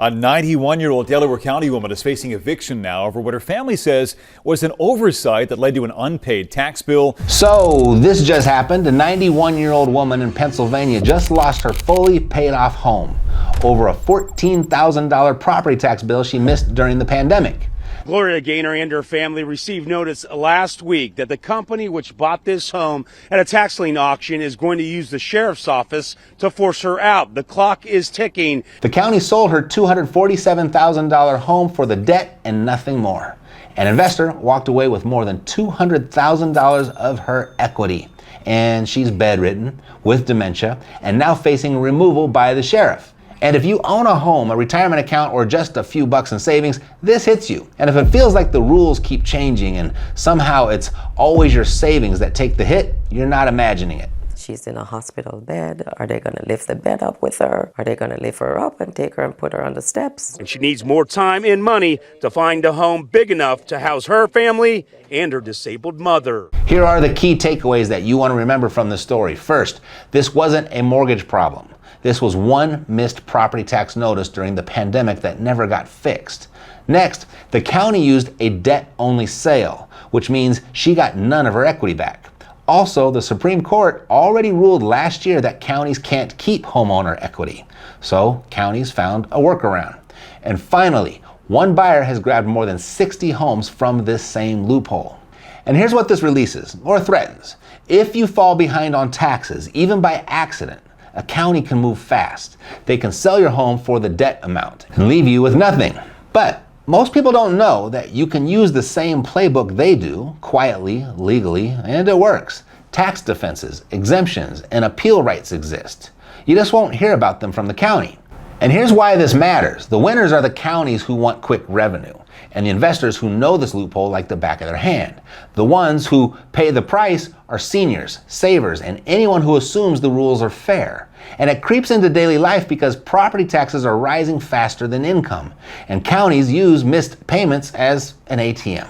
A 91-year-old Delaware County woman is facing eviction now over what her family says was an oversight that led to an unpaid tax bill. So this just happened. A 91-year-old woman in Pennsylvania just lost her fully paid off home over a $14,000 property tax bill she missed during the pandemic. Gloria Gaynor and her family received notice last week that the company which bought this home at a tax lien auction is going to use the sheriff's office to force her out. The clock is ticking. The county sold her $247,000 home for the debt and nothing more. An investor walked away with more than $200,000 of her equity. And she's bedridden with dementia and now facing removal by the sheriff. And if you own a home, a retirement account, or just a few bucks in savings, this hits you. And if it feels like the rules keep changing and somehow it's always your savings that take the hit, you're not imagining it. She's in a hospital bed. Are they going to lift the bed up with her? Are they going to lift her up and take her and put her on the steps? And she needs more time and money to find a home big enough to house her family and her disabled mother. Here are the key takeaways that you want to remember from the story. First, this wasn't a mortgage problem. This was one missed property tax notice during the pandemic that never got fixed. Next, the county used a debt-only sale, which means she got none of her equity back. Also, the Supreme Court already ruled last year that counties can't keep homeowner equity. So, counties found a workaround. And finally, one buyer has grabbed more than 60 homes from this same loophole. And here's what this releases, or threatens. If you fall behind on taxes, even by accident, a county can move fast. They can sell your home for the debt amount and leave you with nothing. But most people don't know that you can use the same playbook they do, quietly, legally, and it works. Tax defenses, exemptions, and appeal rights exist. You just won't hear about them from the county. And here's why this matters. The winners are the counties who want quick revenue, and the investors who know this loophole like the back of their hand. The ones who pay the price are seniors, savers, and anyone who assumes the rules are fair. And it creeps into daily life because property taxes are rising faster than income, and counties use missed payments as an ATM.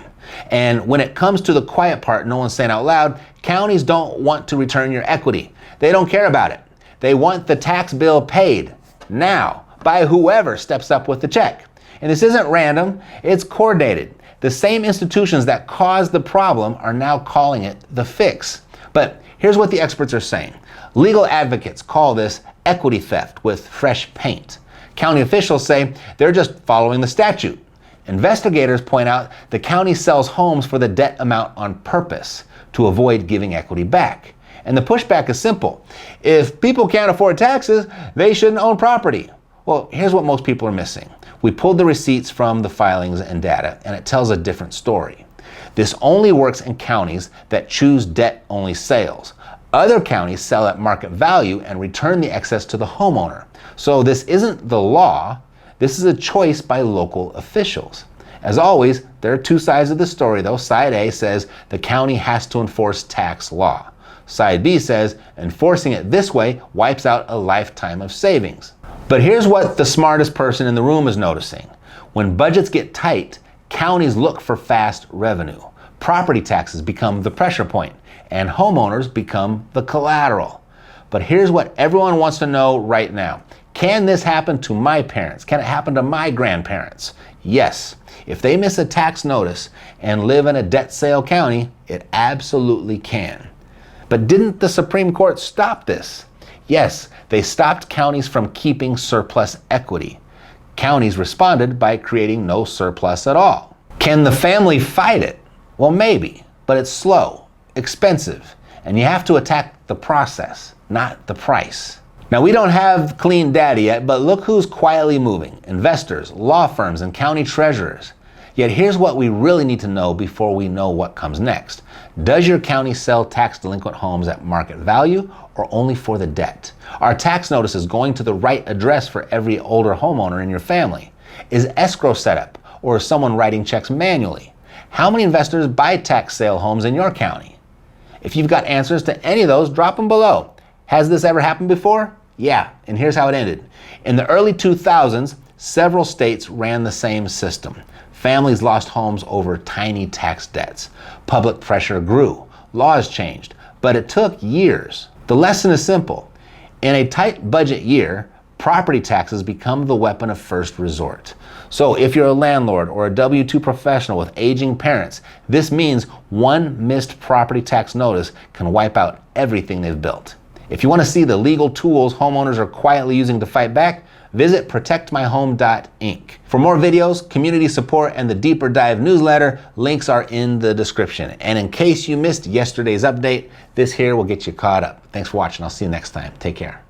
And when it comes to the quiet part no one's saying out loud, counties don't want to return your equity. They don't care about it. They want the tax bill paid now by whoever steps up with the check. And this isn't random, it's coordinated. The same institutions that caused the problem are now calling it the fix. But here's what the experts are saying. Legal advocates call this equity theft with fresh paint. County officials say they're just following the statute. Investigators point out the county sells homes for the debt amount on purpose to avoid giving equity back. And the pushback is simple. If people can't afford taxes, they shouldn't own property. Well, here's what most people are missing. We pulled the receipts from the filings and data, and it tells a different story. This only works in counties that choose debt-only sales. Other counties sell at market value and return the excess to the homeowner. So this isn't the law, this is a choice by local officials. As always, there are two sides of the story though. Side A says the county has to enforce tax law. Side B says enforcing it this way wipes out a lifetime of savings. But here's what the smartest person in the room is noticing. When budgets get tight, counties look for fast revenue. Property taxes become the pressure point, and homeowners become the collateral. But here's what everyone wants to know right now. Can this happen to my parents? Can it happen to my grandparents? Yes. If they miss a tax notice and live in a debt sale county, it absolutely can. But didn't the Supreme Court stop this? Yes, they stopped counties from keeping surplus equity. Counties responded by creating no surplus at all. Can the family fight it? Well, maybe, but it's slow, expensive, and you have to attack the process, not the price. Now, we don't have clean data yet, but look who's quietly moving. Investors, law firms, and county treasurers. Yet here's what we really need to know before we know what comes next. Does your county sell tax delinquent homes at market value or only for the debt? Are tax notices going to the right address for every older homeowner in your family? Is escrow set up or is someone writing checks manually? How many investors buy tax sale homes in your county? If you've got answers to any of those, drop them below. Has this ever happened before? Yeah, and here's how it ended. In the early 2000s, several states ran the same system. Families lost homes over tiny tax debts. Public pressure grew. Laws changed. But it took years. The lesson is simple. In a tight budget year, property taxes become the weapon of first resort. So if you're a landlord or a W-2 professional with aging parents, this means one missed property tax notice can wipe out everything they've built. If you want to see the legal tools homeowners are quietly using to fight back, visit protectmyhome.inc. For more videos, community support, and the deeper dive newsletter, links are in the description. And in case you missed yesterday's update, this here will get you caught up. Thanks for watching. I'll see you next time. Take care.